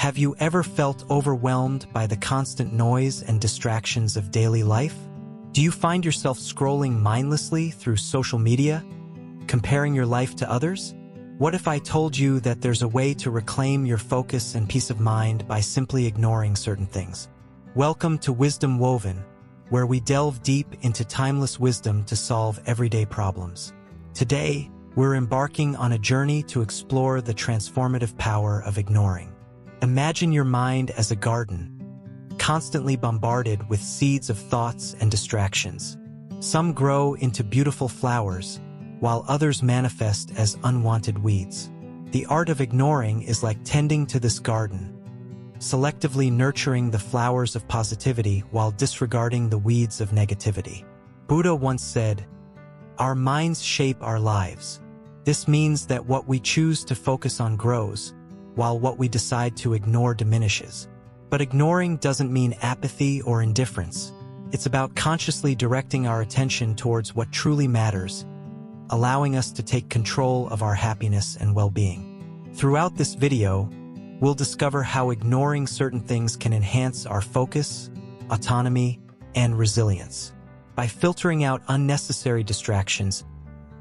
Have you ever felt overwhelmed by the constant noise and distractions of daily life? Do you find yourself scrolling mindlessly through social media, comparing your life to others? What if I told you that there's a way to reclaim your focus and peace of mind by simply ignoring certain things? Welcome to Wisdom Woven, where we delve deep into timeless wisdom to solve everyday problems. Today, we're embarking on a journey to explore the transformative power of ignoring. Imagine your mind as a garden, constantly bombarded with seeds of thoughts and distractions. Some grow into beautiful flowers, while others manifest as unwanted weeds. The art of ignoring is like tending to this garden, selectively nurturing the flowers of positivity while disregarding the weeds of negativity. Buddha once said, "Our minds shape our lives." This means that what we choose to focus on grows, while what we decide to ignore diminishes. But ignoring doesn't mean apathy or indifference. It's about consciously directing our attention towards what truly matters, allowing us to take control of our happiness and well-being. Throughout this video, we'll discover how ignoring certain things can enhance our focus, autonomy, and resilience. By filtering out unnecessary distractions,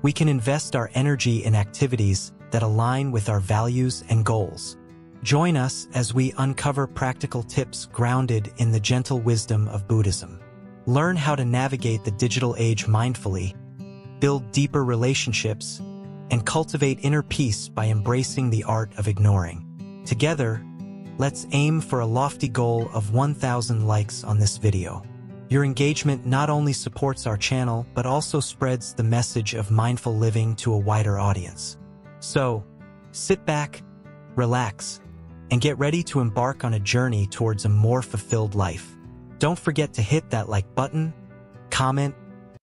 we can invest our energy in activities that align with our values and goals. Join us as we uncover practical tips grounded in the gentle wisdom of Buddhism. Learn how to navigate the digital age mindfully, build deeper relationships, and cultivate inner peace by embracing the art of ignoring. Together, let's aim for a lofty goal of 1,000 likes on this video. Your engagement not only supports our channel, but also spreads the message of mindful living to a wider audience. So, sit back, relax, and get ready to embark on a journey towards a more fulfilled life. Don't forget to hit that like button, comment,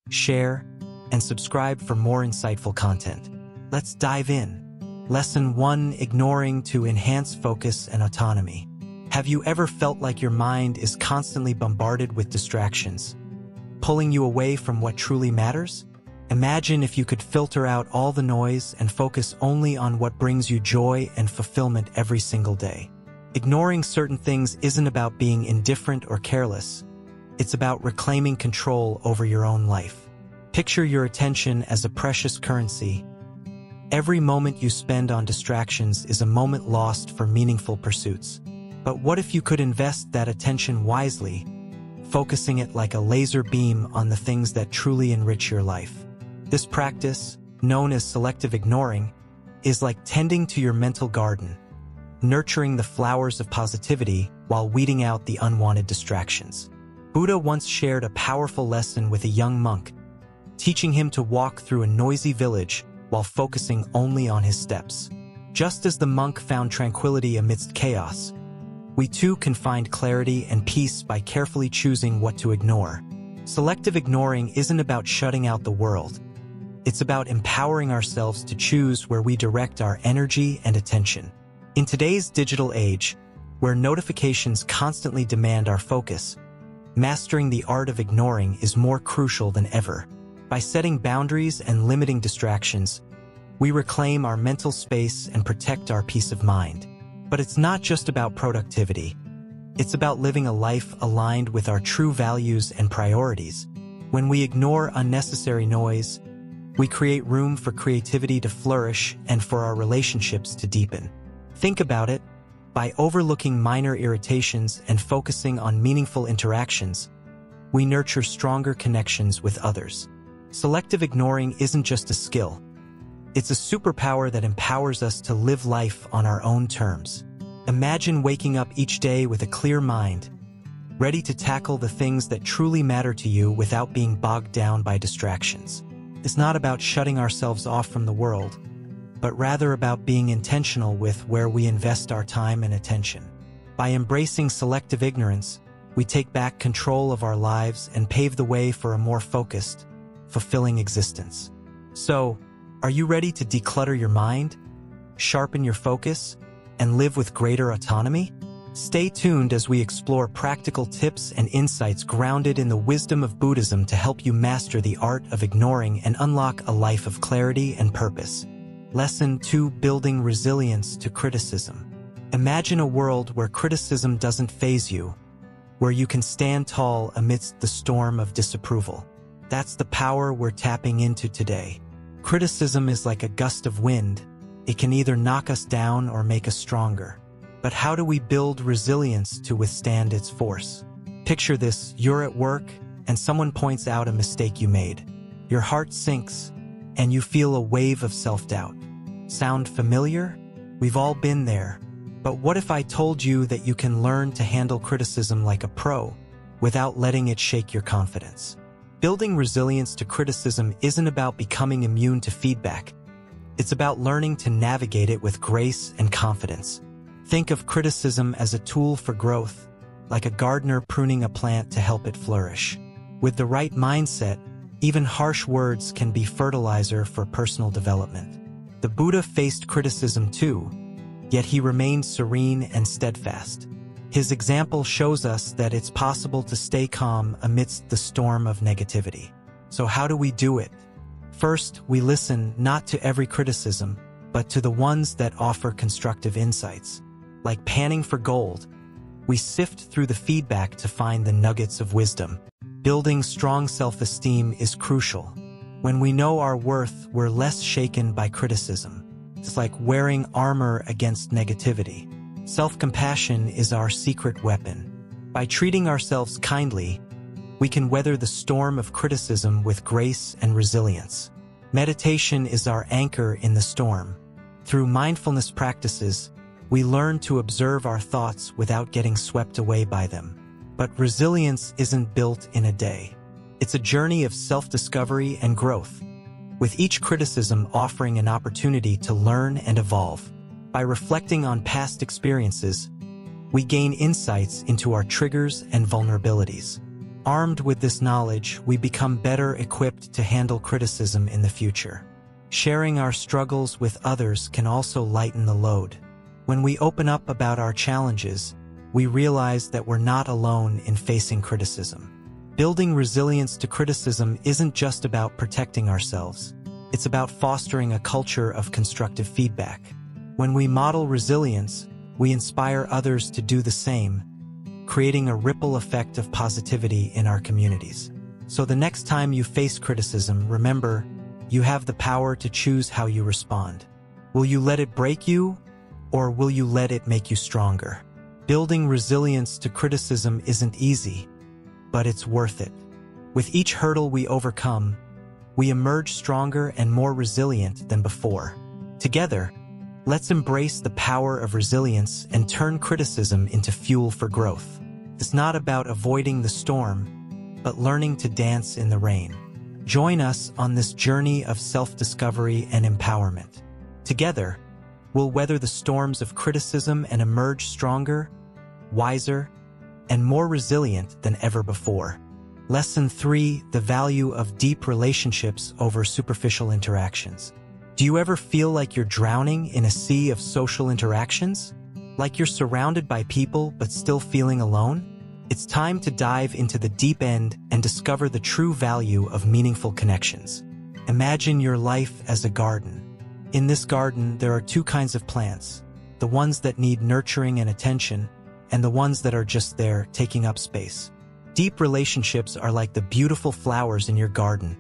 share, and subscribe for more insightful content. Let's dive in. Lesson 1: Ignoring to enhance focus and autonomy. Have you ever felt like your mind is constantly bombarded with distractions, pulling you away from what truly matters? Imagine if you could filter out all the noise and focus only on what brings you joy and fulfillment every single day. Ignoring certain things isn't about being indifferent or careless. It's about reclaiming control over your own life. Picture your attention as a precious currency. Every moment you spend on distractions is a moment lost for meaningful pursuits. But what if you could invest that attention wisely, focusing it like a laser beam on the things that truly enrich your life? This practice, known as selective ignoring, is like tending to your mental garden, nurturing the flowers of positivity while weeding out the unwanted distractions. Buddha once shared a powerful lesson with a young monk, teaching him to walk through a noisy village while focusing only on his steps. Just as the monk found tranquility amidst chaos, we too can find clarity and peace by carefully choosing what to ignore. Selective ignoring isn't about shutting out the world. It's about empowering ourselves to choose where we direct our energy and attention. In today's digital age, where notifications constantly demand our focus, mastering the art of ignoring is more crucial than ever. By setting boundaries and limiting distractions, we reclaim our mental space and protect our peace of mind. But it's not just about productivity. It's about living a life aligned with our true values and priorities. When we ignore unnecessary noise, we create room for creativity to flourish and for our relationships to deepen. Think about it. By overlooking minor irritations and focusing on meaningful interactions, we nurture stronger connections with others. Selective ignoring isn't just a skill. It's a superpower that empowers us to live life on our own terms. Imagine waking up each day with a clear mind, ready to tackle the things that truly matter to you without being bogged down by distractions. It's not about shutting ourselves off from the world, but rather about being intentional with where we invest our time and attention. By embracing selective ignorance, we take back control of our lives and pave the way for a more focused, fulfilling existence. So, are you ready to declutter your mind, sharpen your focus, and live with greater autonomy? Stay tuned as we explore practical tips and insights grounded in the wisdom of Buddhism to help you master the art of ignoring and unlock a life of clarity and purpose. Lesson 2: Building resilience to criticism. Imagine a world where criticism doesn't faze you, where you can stand tall amidst the storm of disapproval. That's the power we're tapping into today. Criticism is like a gust of wind. It can either knock us down or make us stronger. But how do we build resilience to withstand its force? Picture this: you're at work, and someone points out a mistake you made. Your heart sinks, and you feel a wave of self-doubt. Sound familiar? We've all been there. But what if I told you that you can learn to handle criticism like a pro, without letting it shake your confidence? Building resilience to criticism isn't about becoming immune to feedback. It's about learning to navigate it with grace and confidence. Think of criticism as a tool for growth, like a gardener pruning a plant to help it flourish. With the right mindset, even harsh words can be fertilizer for personal development. The Buddha faced criticism too, yet he remained serene and steadfast. His example shows us that it's possible to stay calm amidst the storm of negativity. So how do we do it? First, we listen not to every criticism, but to the ones that offer constructive insights. Like panning for gold, we sift through the feedback to find the nuggets of wisdom. Building strong self-esteem is crucial. When we know our worth, we're less shaken by criticism. It's like wearing armor against negativity. Self-compassion is our secret weapon. By treating ourselves kindly, we can weather the storm of criticism with grace and resilience. Meditation is our anchor in the storm. Through mindfulness practices, we learn to observe our thoughts without getting swept away by them. But resilience isn't built in a day. It's a journey of self-discovery and growth, with each criticism offering an opportunity to learn and evolve. By reflecting on past experiences, we gain insights into our triggers and vulnerabilities. Armed with this knowledge, we become better equipped to handle criticism in the future. Sharing our struggles with others can also lighten the load. When we open up about our challenges, we realize that we're not alone in facing criticism. Building resilience to criticism isn't just about protecting ourselves. It's about fostering a culture of constructive feedback. When we model resilience, we inspire others to do the same, creating a ripple effect of positivity in our communities. So the next time you face criticism, remember, you have the power to choose how you respond. Will you let it break you, or will you let it make you stronger? Building resilience to criticism isn't easy, but it's worth it. With each hurdle we overcome, we emerge stronger and more resilient than before. Together, let's embrace the power of resilience and turn criticism into fuel for growth. It's not about avoiding the storm, but learning to dance in the rain. Join us on this journey of self-discovery and empowerment. Together, we'll weather the storms of criticism and emerge stronger, wiser, and more resilient than ever before. Lesson 3: the value of deep relationships over superficial interactions. Do you ever feel like you're drowning in a sea of social interactions? Like you're surrounded by people but still feeling alone? It's time to dive into the deep end and discover the true value of meaningful connections. Imagine your life as a garden. In this garden, there are two kinds of plants: the ones that need nurturing and attention, and the ones that are just there, taking up space. Deep relationships are like the beautiful flowers in your garden.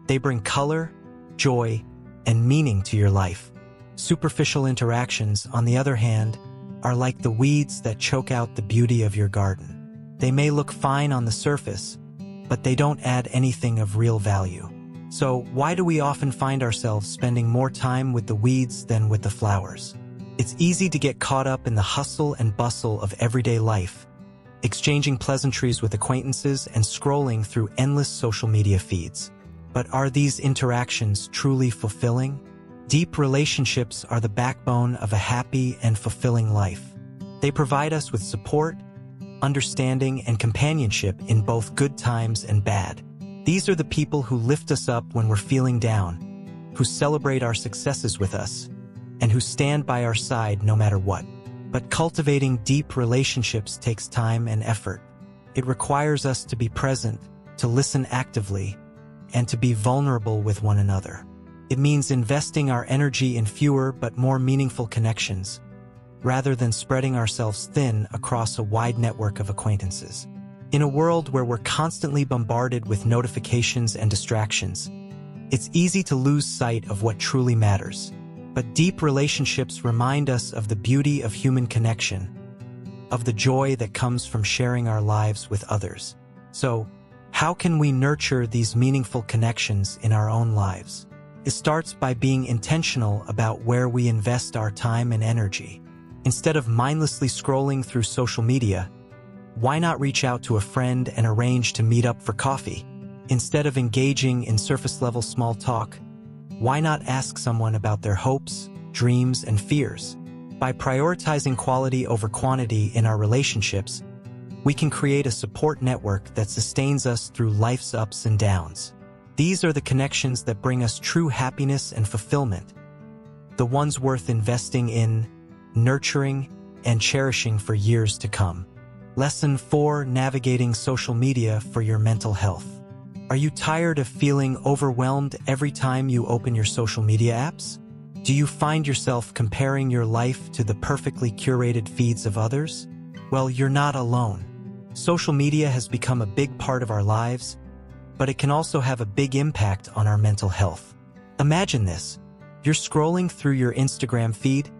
They bring color, joy, and meaning to your life. Superficial interactions, on the other hand, are like the weeds that choke out the beauty of your garden. They may look fine on the surface, but they don't add anything of real value. So, why do we often find ourselves spending more time with the weeds than with the flowers? It's easy to get caught up in the hustle and bustle of everyday life, exchanging pleasantries with acquaintances and scrolling through endless social media feeds. But are these interactions truly fulfilling? Deep relationships are the backbone of a happy and fulfilling life. They provide us with support, understanding, and companionship in both good times and bad. These are the people who lift us up when we're feeling down, who celebrate our successes with us, and who stand by our side no matter what. But cultivating deep relationships takes time and effort. It requires us to be present, to listen actively, and to be vulnerable with one another. It means investing our energy in fewer but more meaningful connections, rather than spreading ourselves thin across a wide network of acquaintances. In a world where we're constantly bombarded with notifications and distractions, it's easy to lose sight of what truly matters. But deep relationships remind us of the beauty of human connection, of the joy that comes from sharing our lives with others. So, how can we nurture these meaningful connections in our own lives? It starts by being intentional about where we invest our time and energy. Instead of mindlessly scrolling through social media, why not reach out to a friend and arrange to meet up for coffee? Instead of engaging in surface-level small talk, why not ask someone about their hopes, dreams, and fears? By prioritizing quality over quantity in our relationships, we can create a support network that sustains us through life's ups and downs. These are the connections that bring us true happiness and fulfillment, the ones worth investing in, nurturing, and cherishing for years to come. Lesson 4: Navigating social media for your mental health. Are you tired of feeling overwhelmed every time you open your social media apps? Do you find yourself comparing your life to the perfectly curated feeds of others? Well, you're not alone. Social media has become a big part of our lives, but it can also have a big impact on our mental health. Imagine this. You're scrolling through your Instagram feed,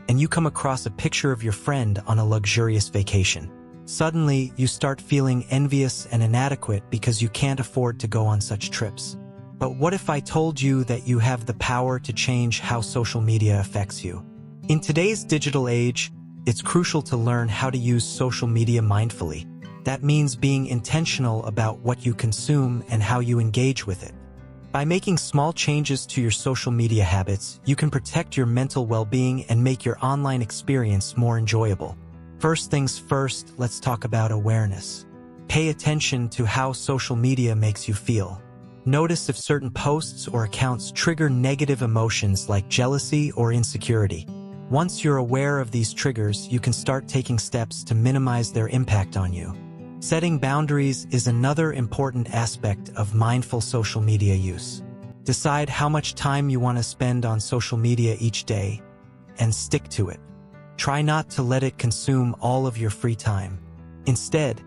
and you come across a picture of your friend on a luxurious vacation. Suddenly, you start feeling envious and inadequate because you can't afford to go on such trips. But what if I told you that you have the power to change how social media affects you? In today's digital age, it's crucial to learn how to use social media mindfully. That means being intentional about what you consume and how you engage with it. By making small changes to your social media habits, you can protect your mental well-being and make your online experience more enjoyable. First things first, let's talk about awareness. Pay attention to how social media makes you feel. Notice if certain posts or accounts trigger negative emotions like jealousy or insecurity. Once you're aware of these triggers, you can start taking steps to minimize their impact on you. Setting boundaries is another important aspect of mindful social media use. Decide how much time you want to spend on social media each day, and stick to it. Try not to let it consume all of your free time. Instead,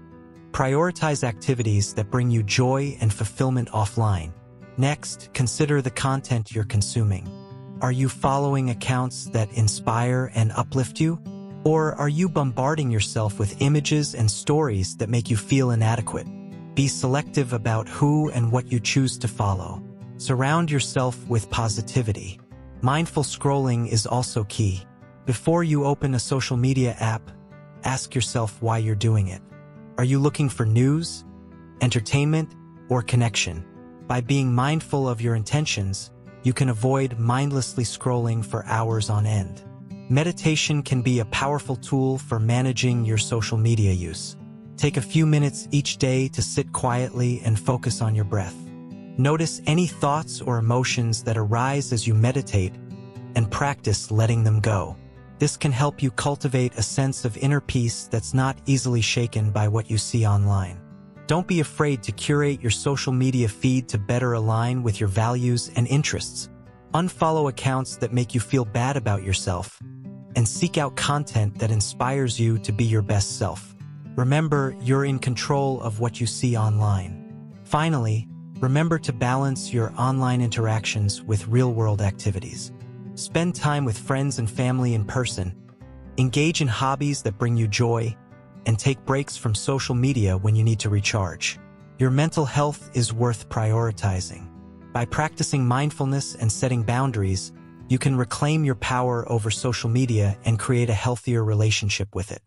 prioritize activities that bring you joy and fulfillment offline. Next, consider the content you're consuming. Are you following accounts that inspire and uplift you? Or are you bombarding yourself with images and stories that make you feel inadequate? Be selective about who and what you choose to follow. Surround yourself with positivity. Mindful scrolling is also key. Before you open a social media app, ask yourself why you're doing it. Are you looking for news, entertainment, or connection? By being mindful of your intentions, you can avoid mindlessly scrolling for hours on end. Meditation can be a powerful tool for managing your social media use. Take a few minutes each day to sit quietly and focus on your breath. Notice any thoughts or emotions that arise as you meditate and practice letting them go. This can help you cultivate a sense of inner peace that's not easily shaken by what you see online. Don't be afraid to curate your social media feed to better align with your values and interests. Unfollow accounts that make you feel bad about yourself, and seek out content that inspires you to be your best self. Remember, you're in control of what you see online. Finally, remember to balance your online interactions with real-world activities. Spend time with friends and family in person, engage in hobbies that bring you joy, and take breaks from social media when you need to recharge. Your mental health is worth prioritizing. By practicing mindfulness and setting boundaries, you can reclaim your power over social media and create a healthier relationship with it.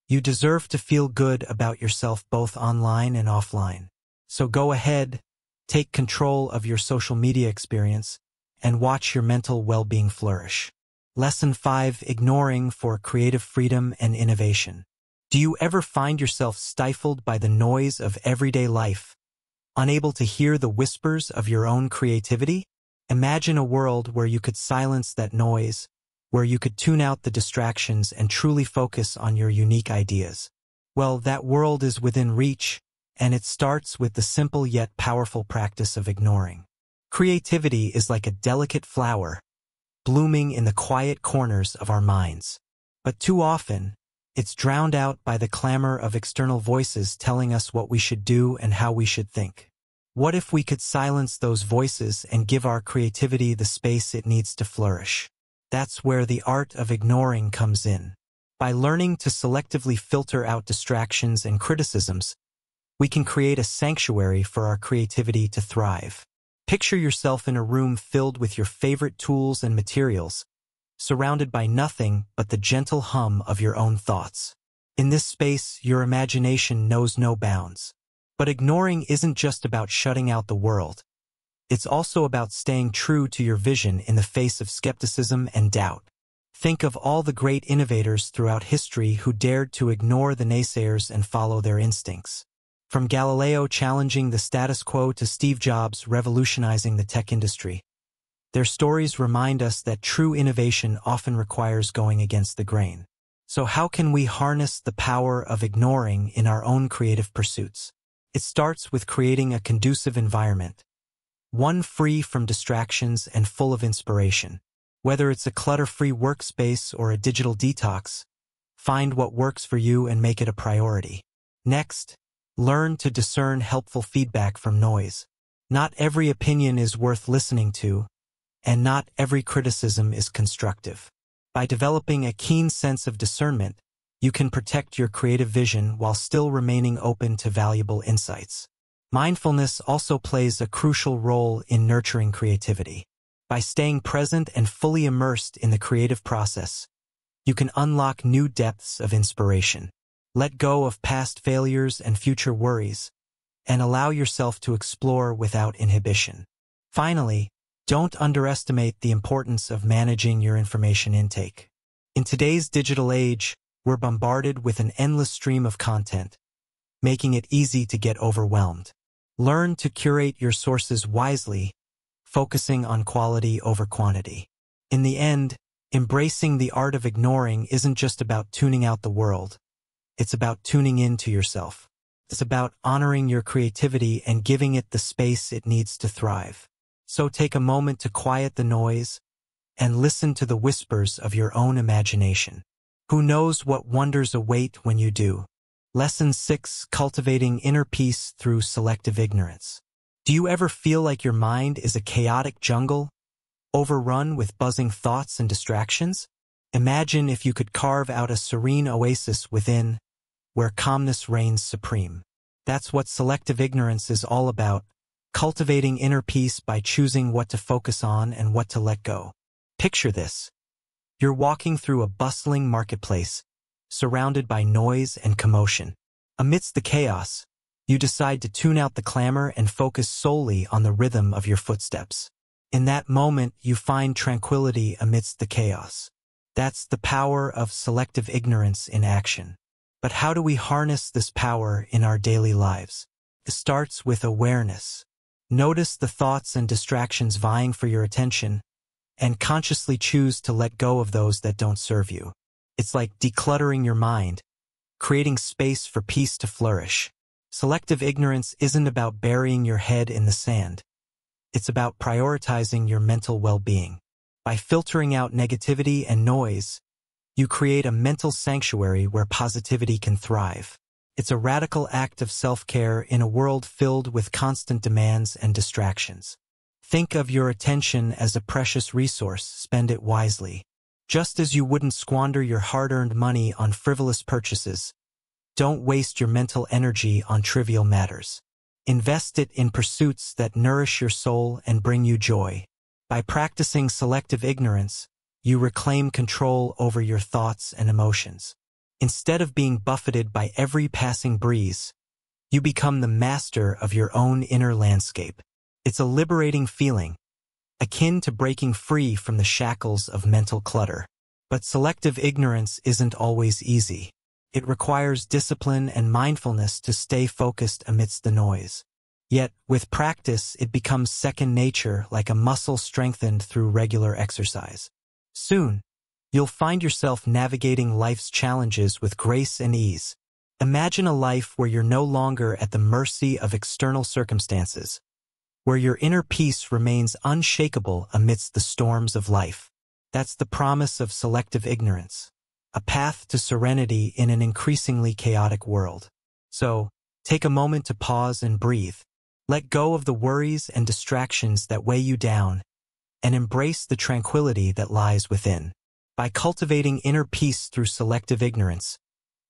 You deserve to feel good about yourself both online and offline. So go ahead, take control of your social media experience, and watch your mental well-being flourish. Lesson 5: Ignoring for creative freedom and innovation. Do you ever find yourself stifled by the noise of everyday life, unable to hear the whispers of your own creativity? Imagine a world where you could silence that noise, where you could tune out the distractions and truly focus on your unique ideas. Well, that world is within reach, and it starts with the simple yet powerful practice of ignoring. Creativity is like a delicate flower, blooming in the quiet corners of our minds. But too often, it's drowned out by the clamor of external voices telling us what we should do and how we should think. What if we could silence those voices and give our creativity the space it needs to flourish? That's where the art of ignoring comes in. By learning to selectively filter out distractions and criticisms, we can create a sanctuary for our creativity to thrive. Picture yourself in a room filled with your favorite tools and materials, surrounded by nothing but the gentle hum of your own thoughts. In this space, your imagination knows no bounds. But ignoring isn't just about shutting out the world. It's also about staying true to your vision in the face of skepticism and doubt. Think of all the great innovators throughout history who dared to ignore the naysayers and follow their instincts. From Galileo challenging the status quo to Steve Jobs revolutionizing the tech industry. Their stories remind us that true innovation often requires going against the grain. So how can we harness the power of ignoring in our own creative pursuits? It starts with creating a conducive environment, one free from distractions and full of inspiration. Whether it's a clutter-free workspace or a digital detox, find what works for you and make it a priority. Next, learn to discern helpful feedback from noise. Not every opinion is worth listening to, and not every criticism is constructive. By developing a keen sense of discernment, you can protect your creative vision while still remaining open to valuable insights. Mindfulness also plays a crucial role in nurturing creativity. By staying present and fully immersed in the creative process, you can unlock new depths of inspiration. Let go of past failures and future worries, and allow yourself to explore without inhibition. Finally, don't underestimate the importance of managing your information intake. In today's digital age, we're bombarded with an endless stream of content, making it easy to get overwhelmed. Learn to curate your sources wisely, focusing on quality over quantity. In the end, embracing the art of ignoring isn't just about tuning out the world. It's about tuning in to yourself. It's about honoring your creativity and giving it the space it needs to thrive. So take a moment to quiet the noise and listen to the whispers of your own imagination. Who knows what wonders await when you do? Lesson 6: Cultivating Inner Peace Through Selective Ignorance. Do you ever feel like your mind is a chaotic jungle, overrun with buzzing thoughts and distractions? Imagine if you could carve out a serene oasis within, where calmness reigns supreme. That's what selective ignorance is all about, cultivating inner peace by choosing what to focus on and what to let go. Picture this. You're walking through a bustling marketplace, surrounded by noise and commotion. Amidst the chaos, you decide to tune out the clamor and focus solely on the rhythm of your footsteps. In that moment, you find tranquility amidst the chaos. That's the power of selective ignorance in action. But how do we harness this power in our daily lives? It starts with awareness. Notice the thoughts and distractions vying for your attention, and consciously choose to let go of those that don't serve you. It's like decluttering your mind, creating space for peace to flourish. Selective ignorance isn't about burying your head in the sand. It's about prioritizing your mental well-being. By filtering out negativity and noise, you create a mental sanctuary where positivity can thrive. It's a radical act of self-care in a world filled with constant demands and distractions. Think of your attention as a precious resource. Spend it wisely. Just as you wouldn't squander your hard-earned money on frivolous purchases, don't waste your mental energy on trivial matters. Invest it in pursuits that nourish your soul and bring you joy. By practicing selective ignorance, you reclaim control over your thoughts and emotions. Instead of being buffeted by every passing breeze, you become the master of your own inner landscape. It's a liberating feeling, akin to breaking free from the shackles of mental clutter. But selective ignorance isn't always easy. It requires discipline and mindfulness to stay focused amidst the noise. Yet, with practice, it becomes second nature, like a muscle strengthened through regular exercise. Soon, you'll find yourself navigating life's challenges with grace and ease. Imagine a life where you're no longer at the mercy of external circumstances, where your inner peace remains unshakable amidst the storms of life. That's the promise of selective ignorance, a path to serenity in an increasingly chaotic world. So, take a moment to pause and breathe. Let go of the worries and distractions that weigh you down, and embrace the tranquility that lies within. By cultivating inner peace through selective ignorance,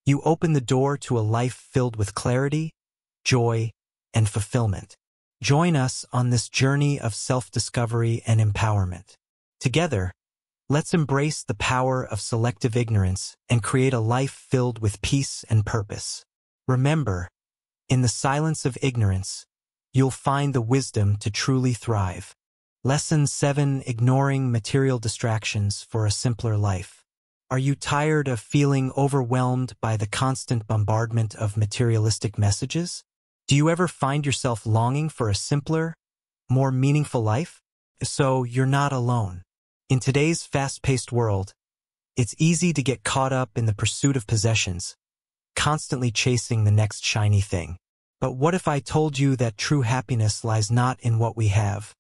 you open the door to a life filled with clarity, joy, and fulfillment. Join us on this journey of self-discovery and empowerment. Together, let's embrace the power of selective ignorance and create a life filled with peace and purpose. Remember, in the silence of ignorance, you'll find the wisdom to truly thrive. Lesson 7: Ignoring material distractions for a simpler life. Are you tired of feeling overwhelmed by the constant bombardment of materialistic messages? Do you ever find yourself longing for a simpler, more meaningful life? So you're not alone. In today's fast-paced world, it's easy to get caught up in the pursuit of possessions, constantly chasing the next shiny thing. But what if I told you that true happiness lies not in what we have,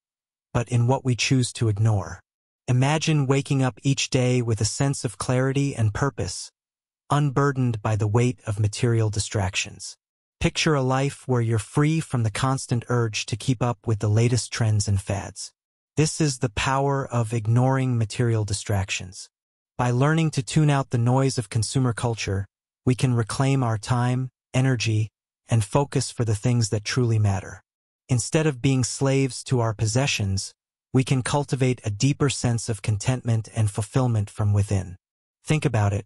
but in what we choose to ignore? Imagine waking up each day with a sense of clarity and purpose, unburdened by the weight of material distractions. Picture a life where you're free from the constant urge to keep up with the latest trends and fads. This is the power of ignoring material distractions. By learning to tune out the noise of consumer culture, we can reclaim our time, energy, and focus for the things that truly matter. Instead of being slaves to our possessions, we can cultivate a deeper sense of contentment and fulfillment from within. Think about it.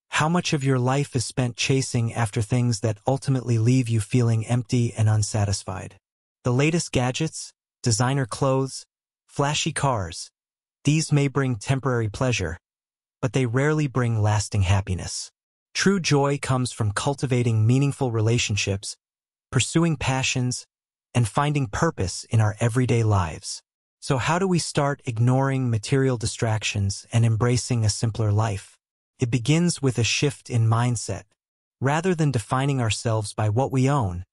How much of your life is spent chasing after things that ultimately leave you feeling empty and unsatisfied? The latest gadgets, designer clothes, flashy cars, these may bring temporary pleasure, but they rarely bring lasting happiness. True joy comes from cultivating meaningful relationships, pursuing passions, and finding purpose in our everyday lives. So how do we start ignoring material distractions and embracing a simpler life? It begins with a shift in mindset. Rather than defining ourselves by what we own,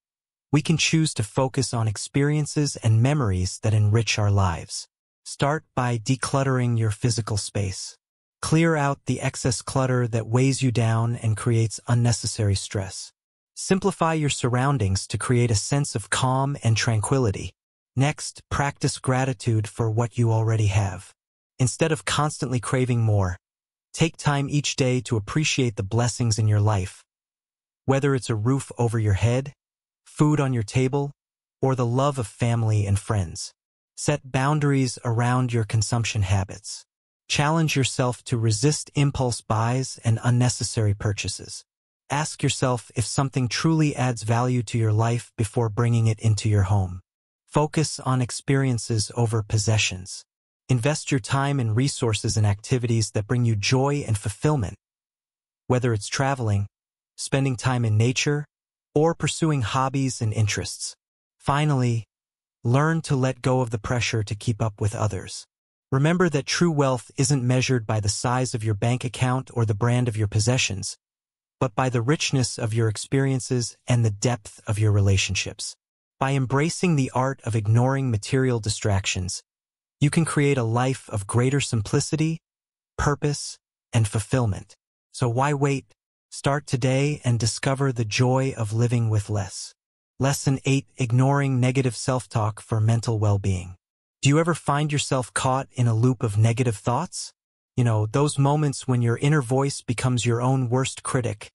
we can choose to focus on experiences and memories that enrich our lives. Start by decluttering your physical space. Clear out the excess clutter that weighs you down and creates unnecessary stress. Simplify your surroundings to create a sense of calm and tranquility. Next, practice gratitude for what you already have. Instead of constantly craving more, take time each day to appreciate the blessings in your life. Whether it's a roof over your head, food on your table, or the love of family and friends. Set boundaries around your consumption habits. Challenge yourself to resist impulse buys and unnecessary purchases. Ask yourself if something truly adds value to your life before bringing it into your home. Focus on experiences over possessions. Invest your time and resources in activities that bring you joy and fulfillment. Whether it's traveling, spending time in nature, or pursuing hobbies and interests. Finally, learn to let go of the pressure to keep up with others. Remember that true wealth isn't measured by the size of your bank account or the brand of your possessions, but by the richness of your experiences and the depth of your relationships. By embracing the art of ignoring material distractions, you can create a life of greater simplicity, purpose, and fulfillment. So why wait? Start today and discover the joy of living with less. Lesson 8: Ignoring negative self-talk for mental well-being. Do you ever find yourself caught in a loop of negative thoughts? Those moments when your inner voice becomes your own worst critic,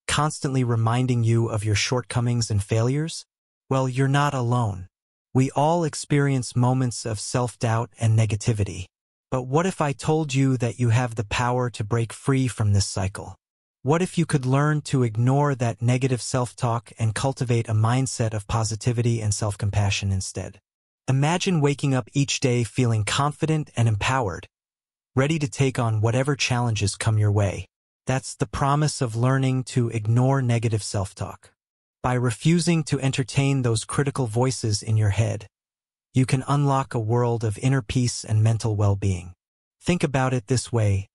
constantly reminding you of your shortcomings and failures? Well, you're not alone. We all experience moments of self-doubt and negativity. But what if I told you that you have the power to break free from this cycle? What if you could learn to ignore that negative self-talk and cultivate a mindset of positivity and self-compassion instead? Imagine waking up each day feeling confident and empowered, ready to take on whatever challenges come your way. That's the promise of learning to ignore negative self-talk. By refusing to entertain those critical voices in your head, you can unlock a world of inner peace and mental well-being. Think about it this way.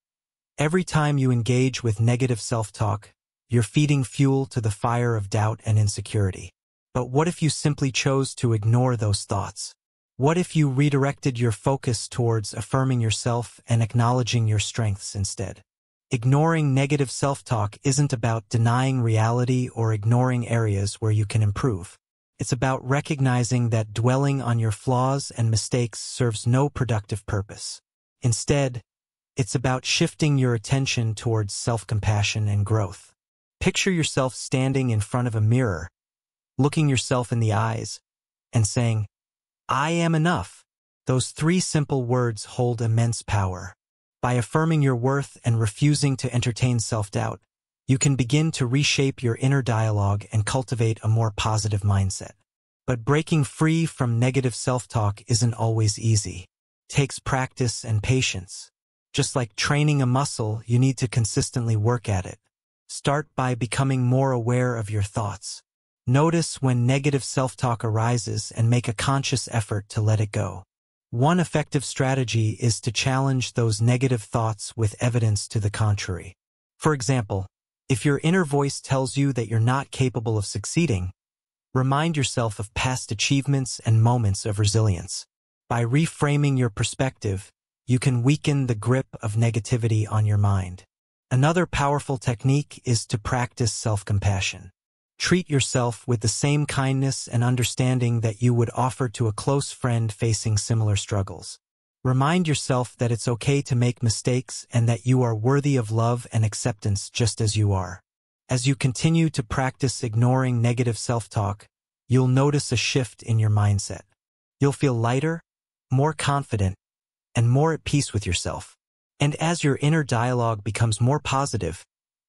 Every time you engage with negative self-talk, you're feeding fuel to the fire of doubt and insecurity. But what if you simply chose to ignore those thoughts? What if you redirected your focus towards affirming yourself and acknowledging your strengths instead? Ignoring negative self-talk isn't about denying reality or ignoring areas where you can improve. It's about recognizing that dwelling on your flaws and mistakes serves no productive purpose. Instead, it's about shifting your attention towards self-compassion and growth. Picture yourself standing in front of a mirror, looking yourself in the eyes, and saying, "I am enough." Those three simple words hold immense power. By affirming your worth and refusing to entertain self-doubt, you can begin to reshape your inner dialogue and cultivate a more positive mindset. But breaking free from negative self-talk isn't always easy. It takes practice and patience. Just like training a muscle, you need to consistently work at it. Start by becoming more aware of your thoughts. Notice when negative self-talk arises and make a conscious effort to let it go. One effective strategy is to challenge those negative thoughts with evidence to the contrary. For example, if your inner voice tells you that you're not capable of succeeding, remind yourself of past achievements and moments of resilience. By reframing your perspective, you can weaken the grip of negativity on your mind. Another powerful technique is to practice self-compassion. Treat yourself with the same kindness and understanding that you would offer to a close friend facing similar struggles. Remind yourself that it's okay to make mistakes and that you are worthy of love and acceptance just as you are. As you continue to practice ignoring negative self-talk, you'll notice a shift in your mindset. You'll feel lighter, more confident, and more at peace with yourself. And as your inner dialogue becomes more positive,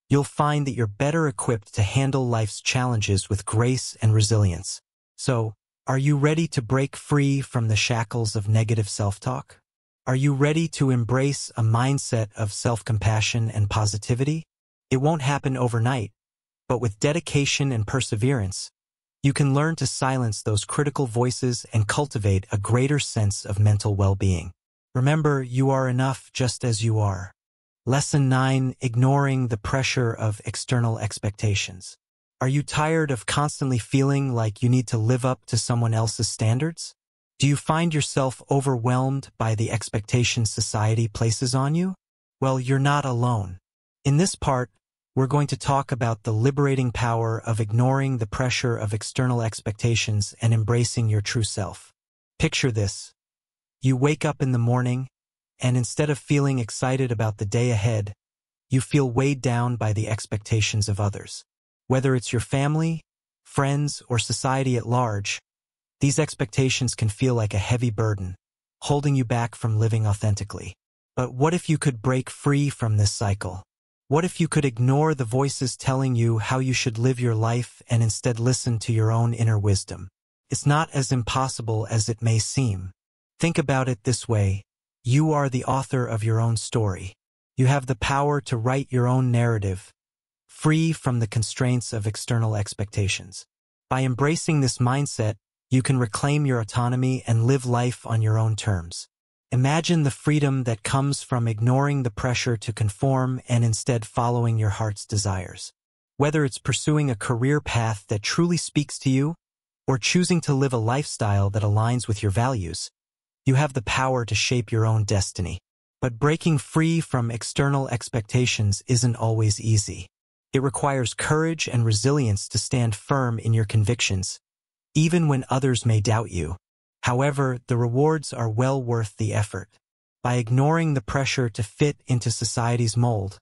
you'll find that you're better equipped to handle life's challenges with grace and resilience. So, are you ready to break free from the shackles of negative self-talk? Are you ready to embrace a mindset of self-compassion and positivity? It won't happen overnight, but with dedication and perseverance, you can learn to silence those critical voices and cultivate a greater sense of mental well-being. Remember, you are enough just as you are. Lesson 9. Ignoring the pressure of external expectations. Are you tired of constantly feeling like you need to live up to someone else's standards? Do you find yourself overwhelmed by the expectations society places on you? Well, you're not alone. In this part, we're going to talk about the liberating power of ignoring the pressure of external expectations and embracing your true self. Picture this. You wake up in the morning, and instead of feeling excited about the day ahead, you feel weighed down by the expectations of others. Whether it's your family, friends, or society at large, these expectations can feel like a heavy burden, holding you back from living authentically. But what if you could break free from this cycle? What if you could ignore the voices telling you how you should live your life and instead listen to your own inner wisdom? It's not as impossible as it may seem. Think about it this way. You are the author of your own story. You have the power to write your own narrative, free from the constraints of external expectations. By embracing this mindset, you can reclaim your autonomy and live life on your own terms. Imagine the freedom that comes from ignoring the pressure to conform and instead following your heart's desires. Whether it's pursuing a career path that truly speaks to you, or choosing to live a lifestyle that aligns with your values, you have the power to shape your own destiny. But breaking free from external expectations isn't always easy. It requires courage and resilience to stand firm in your convictions, even when others may doubt you. However, the rewards are well worth the effort. By ignoring the pressure to fit into society's mold,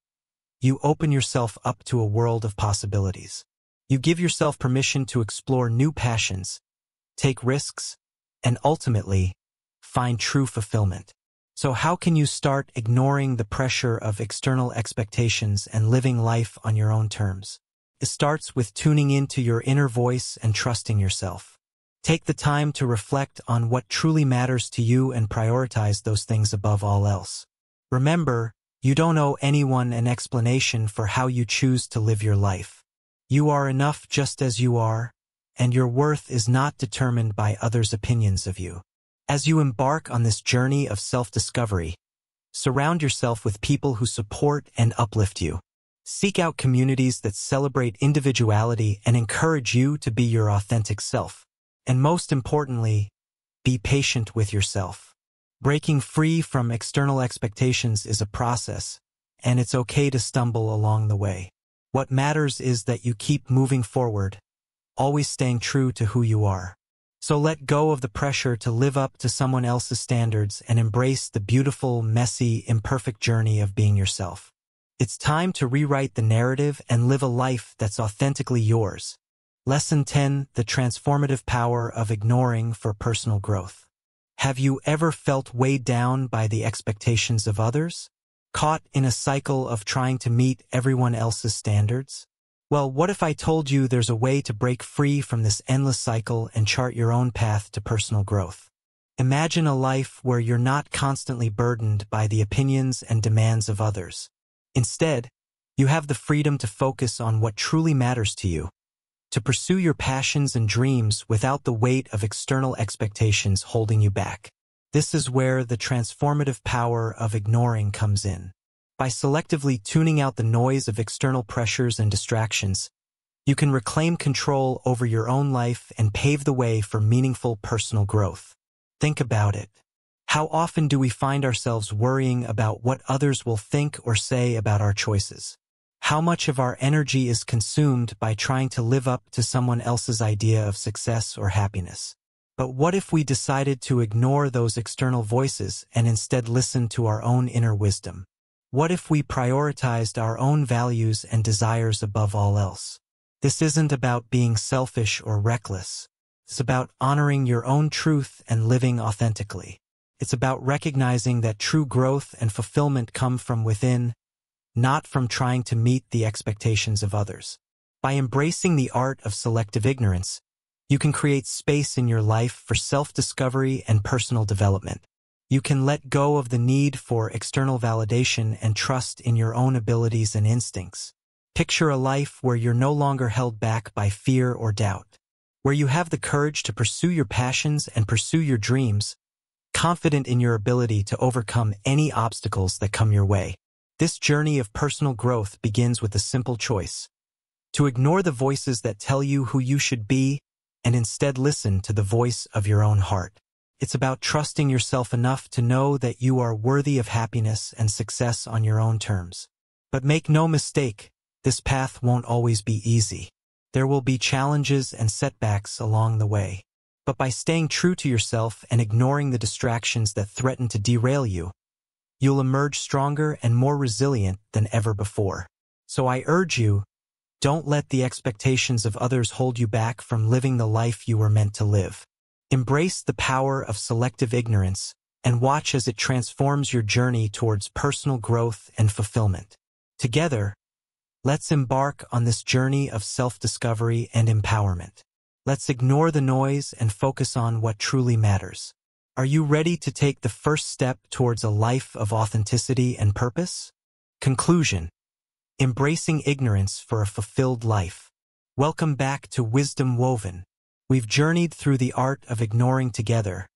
you open yourself up to a world of possibilities. You give yourself permission to explore new passions, take risks, and ultimately, find true fulfillment. So how can you start ignoring the pressure of external expectations and living life on your own terms? It starts with tuning into your inner voice and trusting yourself. Take the time to reflect on what truly matters to you and prioritize those things above all else. Remember, you don't owe anyone an explanation for how you choose to live your life. You are enough just as you are, and your worth is not determined by others' opinions of you. As you embark on this journey of self-discovery, surround yourself with people who support and uplift you. Seek out communities that celebrate individuality and encourage you to be your authentic self. And most importantly, be patient with yourself. Breaking free from external expectations is a process, and it's okay to stumble along the way. What matters is that you keep moving forward, always staying true to who you are. So let go of the pressure to live up to someone else's standards and embrace the beautiful, messy, imperfect journey of being yourself. It's time to rewrite the narrative and live a life that's authentically yours. Lesson 10: The Transformative Power of Ignoring for Personal Growth. Have you ever felt weighed down by the expectations of others? Caught in a cycle of trying to meet everyone else's standards? Well, what if I told you there's a way to break free from this endless cycle and chart your own path to personal growth? Imagine a life where you're not constantly burdened by the opinions and demands of others. Instead, you have the freedom to focus on what truly matters to you, to pursue your passions and dreams without the weight of external expectations holding you back. This is where the transformative power of ignoring comes in. By selectively tuning out the noise of external pressures and distractions, you can reclaim control over your own life and pave the way for meaningful personal growth. Think about it. How often do we find ourselves worrying about what others will think or say about our choices? How much of our energy is consumed by trying to live up to someone else's idea of success or happiness? But what if we decided to ignore those external voices and instead listen to our own inner wisdom? What if we prioritized our own values and desires above all else? This isn't about being selfish or reckless. It's about honoring your own truth and living authentically. It's about recognizing that true growth and fulfillment come from within, not from trying to meet the expectations of others. By embracing the art of selective ignorance, you can create space in your life for self-discovery and personal development. You can let go of the need for external validation and trust in your own abilities and instincts. Picture a life where you're no longer held back by fear or doubt, where you have the courage to pursue your passions and pursue your dreams, confident in your ability to overcome any obstacles that come your way. This journey of personal growth begins with a simple choice: to ignore the voices that tell you who you should be and instead listen to the voice of your own heart. It's about trusting yourself enough to know that you are worthy of happiness and success on your own terms. But make no mistake, this path won't always be easy. There will be challenges and setbacks along the way. But by staying true to yourself and ignoring the distractions that threaten to derail you, you'll emerge stronger and more resilient than ever before. So I urge you, don't let the expectations of others hold you back from living the life you were meant to live. Embrace the power of selective ignorance and watch as it transforms your journey towards personal growth and fulfillment. Together, let's embark on this journey of self-discovery and empowerment. Let's ignore the noise and focus on what truly matters. Are you ready to take the first step towards a life of authenticity and purpose? Conclusion: embracing ignorance for a fulfilled life. Welcome back to Wisdom Woven. We've journeyed through the art of ignoring together,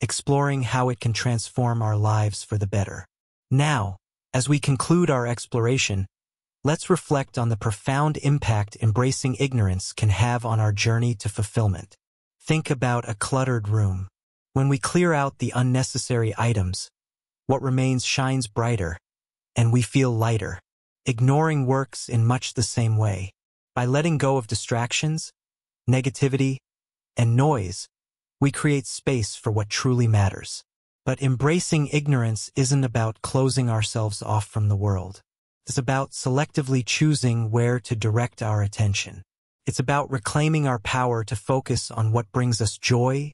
exploring how it can transform our lives for the better. Now, as we conclude our exploration, let's reflect on the profound impact embracing ignorance can have on our journey to fulfillment. Think about a cluttered room. When we clear out the unnecessary items, what remains shines brighter, and we feel lighter. Ignoring works in much the same way. By letting go of distractions, negativity, and noise, we create space for what truly matters. But embracing ignorance isn't about closing ourselves off from the world. It's about selectively choosing where to direct our attention. It's about reclaiming our power to focus on what brings us joy,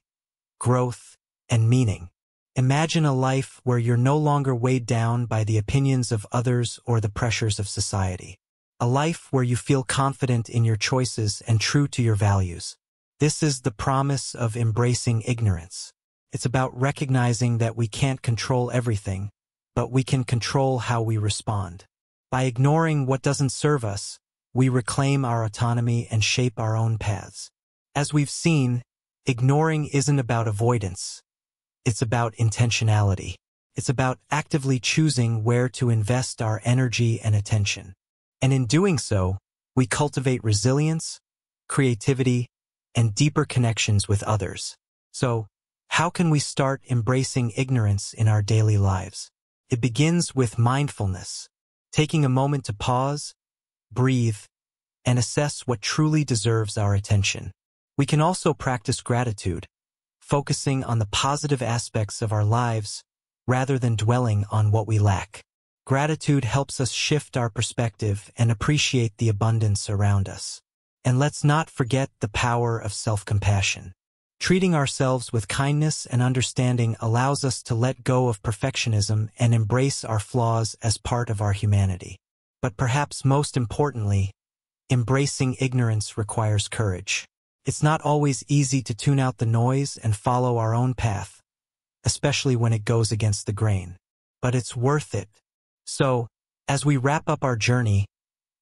growth, and meaning. Imagine a life where you're no longer weighed down by the opinions of others or the pressures of society. A life where you feel confident in your choices and true to your values. This is the promise of embracing ignorance. It's about recognizing that we can't control everything, but we can control how we respond. By ignoring what doesn't serve us, we reclaim our autonomy and shape our own paths. As we've seen, ignoring isn't about avoidance. It's about intentionality. It's about actively choosing where to invest our energy and attention. And in doing so, we cultivate resilience, creativity, and deeper connections with others. So, how can we start embracing ignorance in our daily lives? It begins with mindfulness. taking a moment to pause, breathe, and assess what truly deserves our attention. We can also practice gratitude, focusing on the positive aspects of our lives rather than dwelling on what we lack. Gratitude helps us shift our perspective and appreciate the abundance around us. And let's not forget the power of self-compassion. Treating ourselves with kindness and understanding allows us to let go of perfectionism and embrace our flaws as part of our humanity. But perhaps most importantly, embracing ignorance requires courage. It's not always easy to tune out the noise and follow our own path, especially when it goes against the grain. But it's worth it. So, as we wrap up our journey,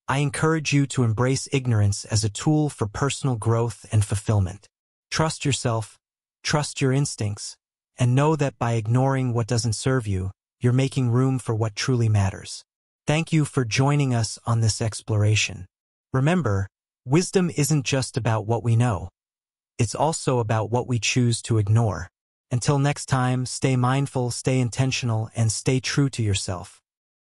I encourage you to embrace ignorance as a tool for personal growth and fulfillment. Trust yourself, trust your instincts, and know that by ignoring what doesn't serve you, you're making room for what truly matters. Thank you for joining us on this exploration. Remember, wisdom isn't just about what we know. It's also about what we choose to ignore. Until next time, stay mindful, stay intentional, and stay true to yourself.